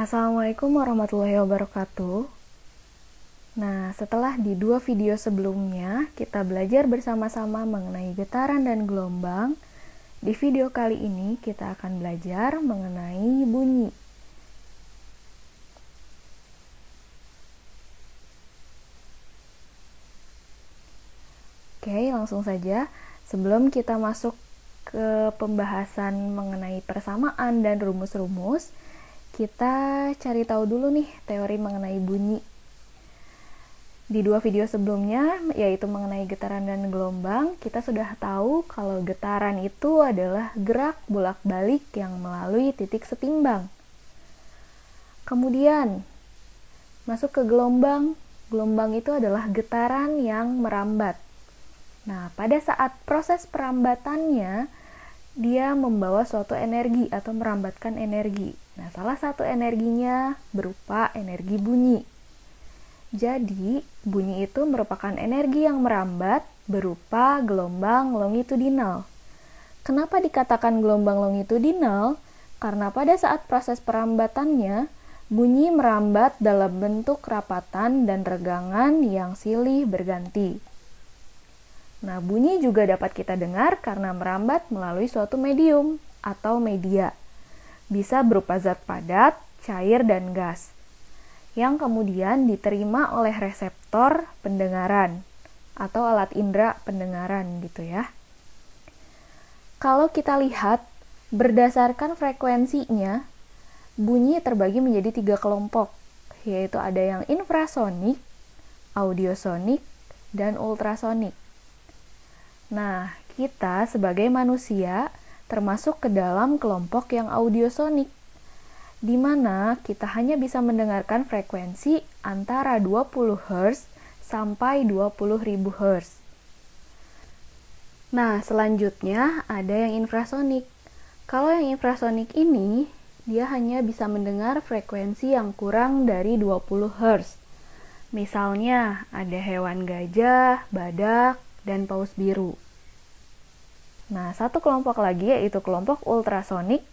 Assalamualaikum warahmatullahi wabarakatuh. Nah, setelah di 2 video sebelumnya kita belajar bersama-sama mengenai getaran dan gelombang, di video kali ini kita akan belajar mengenai bunyi. Oke, langsung saja. Sebelum kita masuk ke pembahasan mengenai persamaan dan rumus-rumus, kita cari tahu dulu nih teori mengenai bunyi. Di 2 video sebelumnya, yaitu mengenai getaran dan gelombang, kita sudah tahu kalau getaran itu adalah gerak bolak-balik yang melalui titik setimbang. Kemudian, masuk ke gelombang. Gelombang itu adalah getaran yang merambat. Nah, pada saat proses perambatannya, dia membawa suatu energi atau merambatkan energi. Nah, salah satu energinya berupa energi bunyi. Jadi, bunyi itu merupakan energi yang merambat berupa gelombang longitudinal. Kenapa dikatakan gelombang longitudinal? Karena pada saat proses perambatannya, bunyi merambat dalam bentuk rapatan dan regangan yang silih berganti. Nah, bunyi juga dapat kita dengar karena merambat melalui suatu medium atau media. Bisa berupa zat padat, cair, dan gas, yang kemudian diterima oleh reseptor pendengaran atau alat indera pendengaran gitu ya. Kalau kita lihat berdasarkan frekuensinya, bunyi terbagi menjadi 3 kelompok, yaitu ada yang infrasonik, audiosonik, dan ultrasonik. Nah, kita sebagai manusia termasuk ke dalam kelompok yang audiosonik, di mana kita hanya bisa mendengarkan frekuensi antara 20 Hz sampai 20.000 Hz. Nah, selanjutnya ada yang infrasonik. Kalau yang infrasonik ini, dia hanya bisa mendengar frekuensi yang kurang dari 20 Hz. Misalnya, ada hewan gajah, badak, dan paus biru. Nah, satu kelompok lagi yaitu kelompok ultrasonik.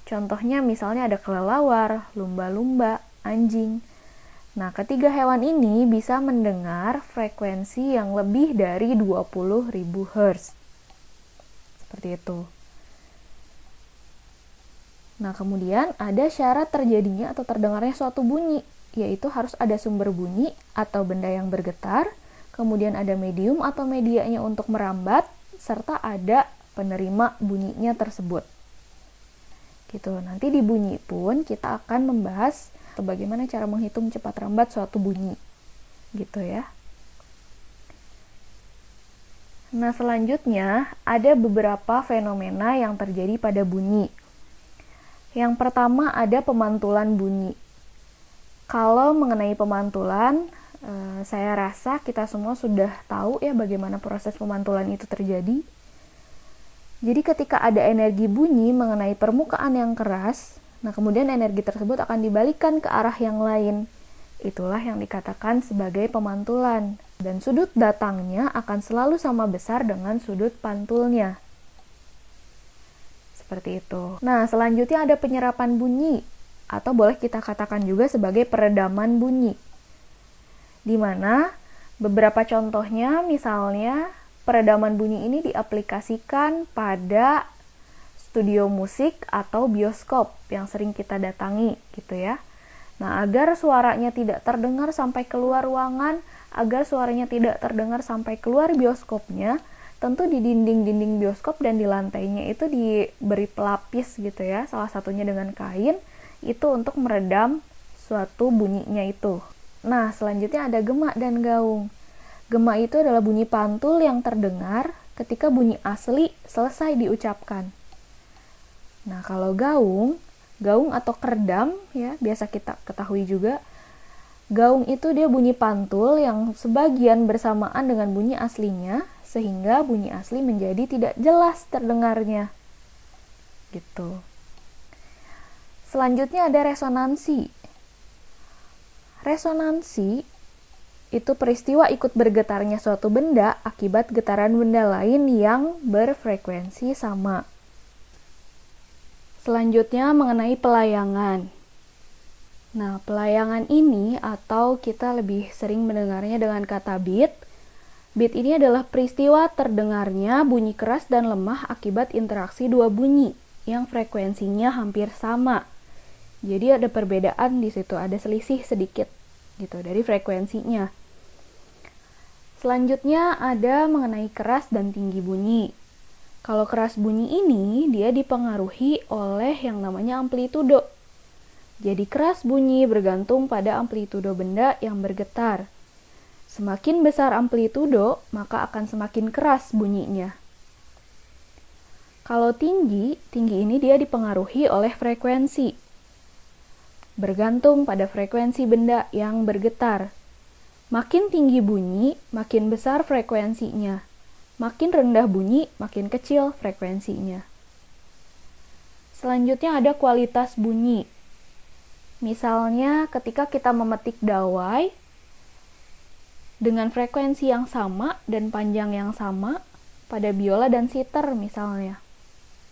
Contohnya misalnya ada kelelawar, lumba-lumba, anjing. Nah, ketiga hewan ini bisa mendengar frekuensi yang lebih dari 20.000 Hz. Seperti itu. Nah, kemudian ada syarat terjadinya atau terdengarnya suatu bunyi, yaitu harus ada sumber bunyi atau benda yang bergetar, kemudian ada medium atau medianya untuk merambat, serta ada penerima bunyinya tersebut. Gitu. Nanti di bunyi pun kita akan membahas bagaimana cara menghitung cepat rambat suatu bunyi. Gitu ya. Nah, selanjutnya ada beberapa fenomena yang terjadi pada bunyi. Yang pertama ada pemantulan bunyi. Kalau mengenai pemantulan, saya rasa kita semua sudah tahu ya bagaimana proses pemantulan itu terjadi. Jadi ketika ada energi bunyi mengenai permukaan yang keras, nah kemudian energi tersebut akan dibalikan ke arah yang lain. Itulah yang dikatakan sebagai pemantulan. Dan sudut datangnya akan selalu sama besar dengan sudut pantulnya. Seperti itu. Nah, selanjutnya ada penyerapan bunyi, atau boleh kita katakan juga sebagai peredaman bunyi. Di mana beberapa contohnya misalnya peredaman bunyi ini diaplikasikan pada studio musik atau bioskop yang sering kita datangi gitu ya. Nah, agar suaranya tidak terdengar sampai keluar ruangan, agar suaranya tidak terdengar sampai keluar bioskopnya, tentu di dinding-dinding bioskop dan di lantainya itu diberi pelapis gitu ya, salah satunya dengan kain, itu untuk meredam suatu bunyinya itu. Nah, selanjutnya ada gema dan gaung. Gema itu adalah bunyi pantul yang terdengar ketika bunyi asli selesai diucapkan. Nah, kalau gaung atau kerdam ya, biasa kita ketahui juga. Gaung itu dia bunyi pantul yang sebagian bersamaan dengan bunyi aslinya, sehingga bunyi asli menjadi tidak jelas terdengarnya. Gitu. Selanjutnya ada resonansi. Resonansi itu peristiwa ikut bergetarnya suatu benda akibat getaran benda lain yang berfrekuensi sama. Selanjutnya mengenai pelayangan. Nah, pelayangan ini atau kita lebih sering mendengarnya dengan kata beat. Beat ini adalah peristiwa terdengarnya bunyi keras dan lemah akibat interaksi dua bunyi yang frekuensinya hampir sama. Jadi ada perbedaan di situ, ada selisih sedikit gitu dari frekuensinya. Selanjutnya ada mengenai keras dan tinggi bunyi. Kalau keras bunyi ini dia dipengaruhi oleh yang namanya amplitudo. Jadi keras bunyi bergantung pada amplitudo benda yang bergetar. Semakin besar amplitudo, maka akan semakin keras bunyinya. Kalau tinggi ini dia dipengaruhi oleh frekuensi. Bergantung pada frekuensi benda yang bergetar. Makin tinggi bunyi, makin besar frekuensinya. Makin rendah bunyi, makin kecil frekuensinya. Selanjutnya ada kualitas bunyi. Misalnya ketika kita memetik dawai, dengan frekuensi yang sama dan panjang yang sama pada biola dan sitar misalnya.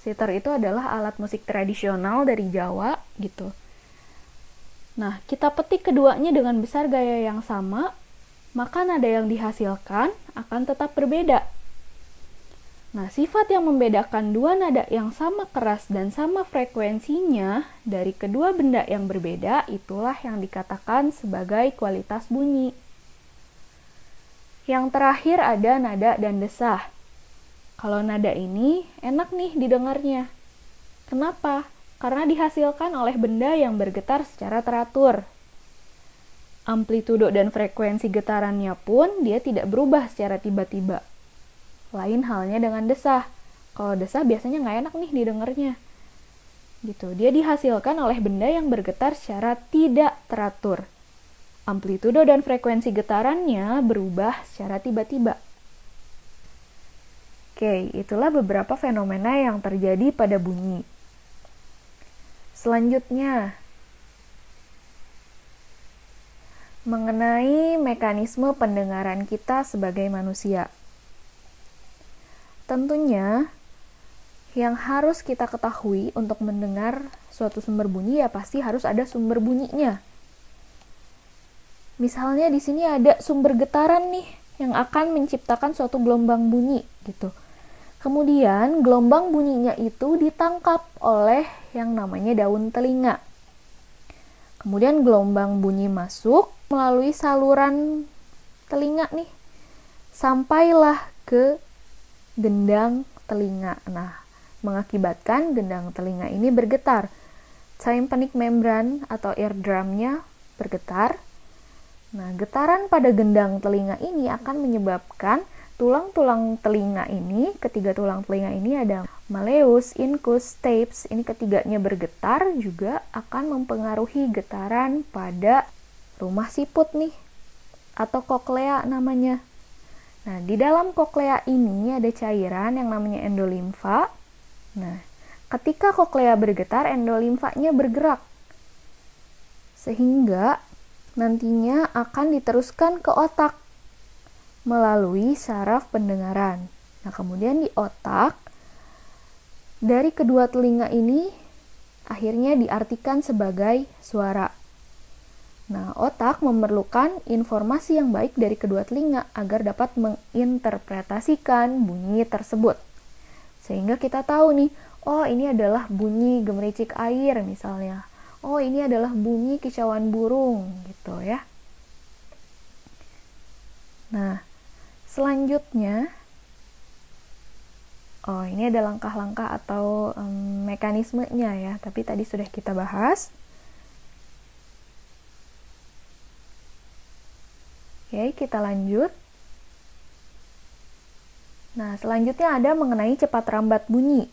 Sitar itu adalah alat musik tradisional dari Jawa gitu. Nah, kita petik keduanya dengan besar gaya yang sama, maka nada yang dihasilkan akan tetap berbeda. Nah, sifat yang membedakan dua nada yang sama keras dan sama frekuensinya dari kedua benda yang berbeda itulah yang dikatakan sebagai kualitas bunyi. Yang terakhir ada nada dan desah. Kalau nada ini enak nih didengarnya. Kenapa? Karena dihasilkan oleh benda yang bergetar secara teratur. Amplitudo dan frekuensi getarannya pun dia tidak berubah secara tiba-tiba. Lain halnya dengan desah. Kalau desah biasanya nggak enak nih didengarnya. Gitu. Dia dihasilkan oleh benda yang bergetar secara tidak teratur. Amplitudo dan frekuensi getarannya berubah secara tiba-tiba. Oke, itulah beberapa fenomena yang terjadi pada bunyi. Selanjutnya, mengenai mekanisme pendengaran kita sebagai manusia. Tentunya, yang harus kita ketahui untuk mendengar suatu sumber bunyi ya pasti harus ada sumber bunyinya. Misalnya di sini ada sumber getaran nih yang akan menciptakan suatu gelombang bunyi gitu. Kemudian gelombang bunyinya itu ditangkap oleh yang namanya daun telinga. Kemudian gelombang bunyi masuk melalui saluran telinga nih. Sampailah ke gendang telinga. Nah, mengakibatkan gendang telinga ini bergetar. Tympanic membrane atau eardrumnya bergetar. Nah, getaran pada gendang telinga ini akan menyebabkan tulang-tulang telinga ini, ketiga tulang telinga ini ada malleus, incus, stapes, ini ketiganya bergetar juga akan mempengaruhi getaran pada rumah siput nih, atau koklea namanya. Nah, di dalam koklea ini ada cairan yang namanya endolimfa. Nah, ketika koklea bergetar, endolimfanya bergerak. Sehingga nantinya akan diteruskan ke otak melalui saraf pendengaran. Nah, kemudian di otak, dari kedua telinga ini akhirnya diartikan sebagai suara. Nah, otak memerlukan informasi yang baik dari kedua telinga agar dapat menginterpretasikan bunyi tersebut. Sehingga kita tahu nih, oh ini adalah bunyi gemericik air misalnya. Oh, ini adalah bunyi kicauan burung, gitu ya. Nah, selanjutnya, ini ada langkah-langkah atau mekanismenya ya, tapi tadi sudah kita bahas. Oke, kita lanjut. Nah, selanjutnya ada mengenai cepat rambat bunyi.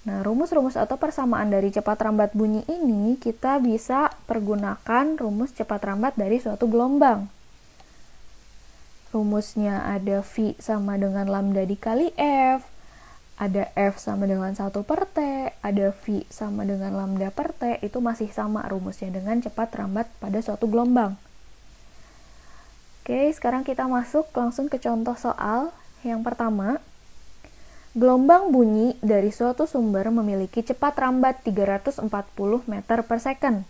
Nah, rumus-rumus atau persamaan dari cepat rambat bunyi ini kita bisa pergunakan rumus cepat rambat dari suatu gelombang. Rumusnya ada V sama dengan lambda dikali F, ada F sama dengan 1 per T, ada V sama dengan lambda per T, itu masih sama rumusnya dengan cepat rambat pada suatu gelombang. Oke, sekarang kita masuk langsung ke contoh soal. Yang pertama, gelombang bunyi dari suatu sumber memiliki cepat rambat 340 meter per second.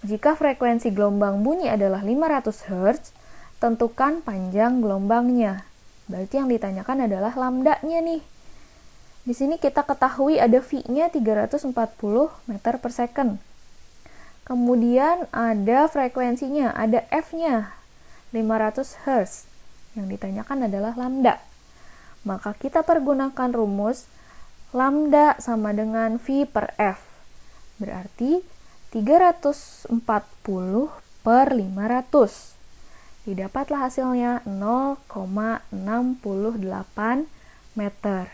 Jika frekuensi gelombang bunyi adalah 500 Hz, tentukan panjang gelombangnya. Berarti yang ditanyakan adalah lambdanya nih. Di sini kita ketahui ada V-nya 340 meter per second. Kemudian ada frekuensinya, ada F-nya 500 Hz. Yang ditanyakan adalah lambda. Maka kita pergunakan rumus lambda sama dengan V per F. Berarti 340 per 500. Didapatlah hasilnya 0,68 meter.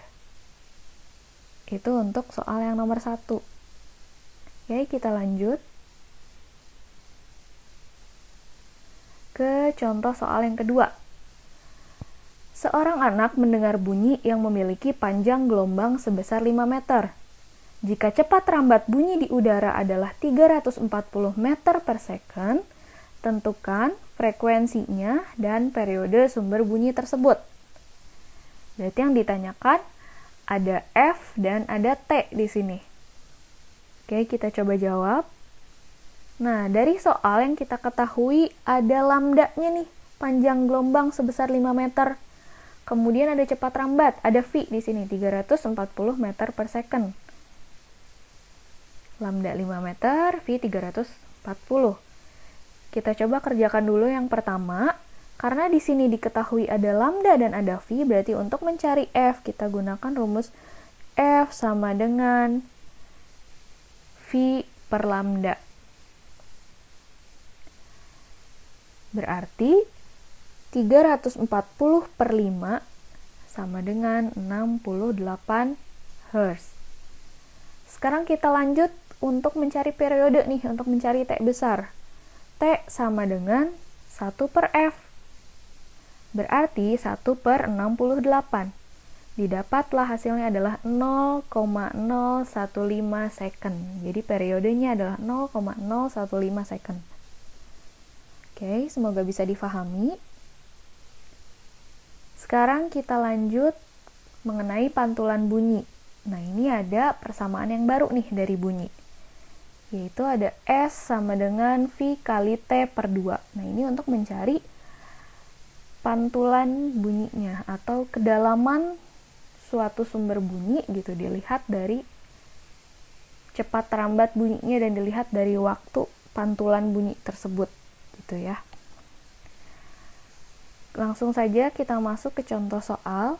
Itu untuk soal yang nomor 1. Oke, kita lanjut ke contoh soal yang kedua. Seorang anak mendengar bunyi yang memiliki panjang gelombang sebesar 5 meter. Jika cepat rambat bunyi di udara adalah 340 meter per second, tentukan frekuensinya dan periode sumber bunyi tersebut. Berarti yang ditanyakan ada F dan ada T di sini. Oke, kita coba jawab. Nah, dari soal yang kita ketahui ada lambdanya nih, panjang gelombang sebesar 5 meter. Kemudian ada cepat rambat, ada V di sini 340 meter per second. Lambda 5 meter, V 340. Kita coba kerjakan dulu yang pertama. Karena di sini diketahui ada lambda dan ada V, berarti untuk mencari F kita gunakan rumus F sama dengan V per lambda. Berarti 340 per 5 sama dengan 68 Hz. Sekarang kita lanjut untuk mencari periode nih, untuk mencari T besar. T sama dengan 1 per F. Berarti 1 per 68. Didapatlah hasilnya adalah 0,015 second. Jadi periodenya adalah 0,015 second. Oke, semoga bisa difahami. Sekarang kita lanjut mengenai pantulan bunyi. Nah, ini ada persamaan yang baru nih dari bunyi. Yaitu ada S sama dengan V kali T per 2. Nah, ini untuk mencari pantulan bunyinya atau kedalaman suatu sumber bunyi gitu, dilihat dari cepat rambat bunyinya dan dilihat dari waktu pantulan bunyi tersebut gitu ya. Langsung saja kita masuk ke contoh soal.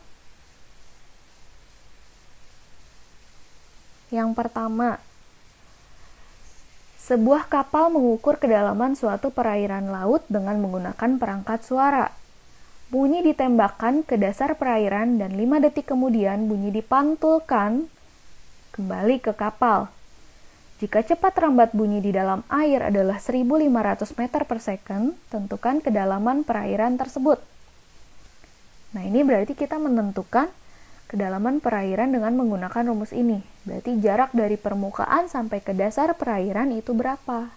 Yang pertama, sebuah kapal mengukur kedalaman suatu perairan laut dengan menggunakan perangkat suara. Bunyi ditembakkan ke dasar perairan dan 5 detik kemudian bunyi dipantulkan kembali ke kapal. Jika cepat rambat bunyi di dalam air adalah 1.500 meter per second, tentukan kedalaman perairan tersebut. Nah, ini berarti kita menentukan kedalaman perairan dengan menggunakan rumus ini. Berarti jarak dari permukaan sampai ke dasar perairan itu berapa?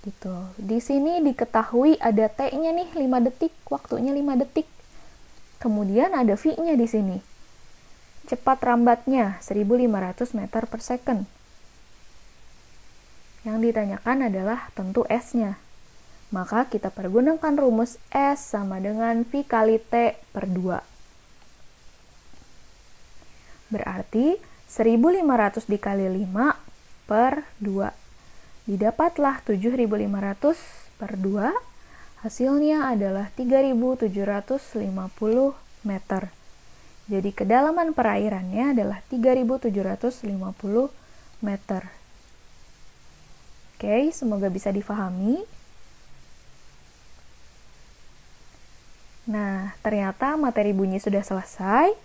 Gitu. Di sini diketahui ada T-nya nih 5 detik, waktunya 5 detik. Kemudian ada V-nya di sini. Cepat rambatnya 1.500 meter per second. Yang ditanyakan adalah tentu S-nya. Maka kita pergunakan rumus S sama dengan V kali T per 2. Berarti 1.500 dikali 5 per 2. Didapatlah 7.500 per 2, hasilnya adalah 3.750 meter. Jadi kedalaman perairannya adalah 3.750 meter. Oke, semoga bisa difahami. Nah, ternyata materi bunyi sudah selesai.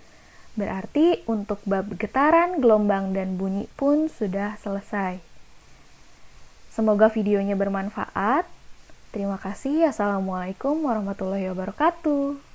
Berarti untuk bab getaran, gelombang, dan bunyi pun sudah selesai. Semoga videonya bermanfaat. Terima kasih. Assalamualaikum warahmatullahi wabarakatuh.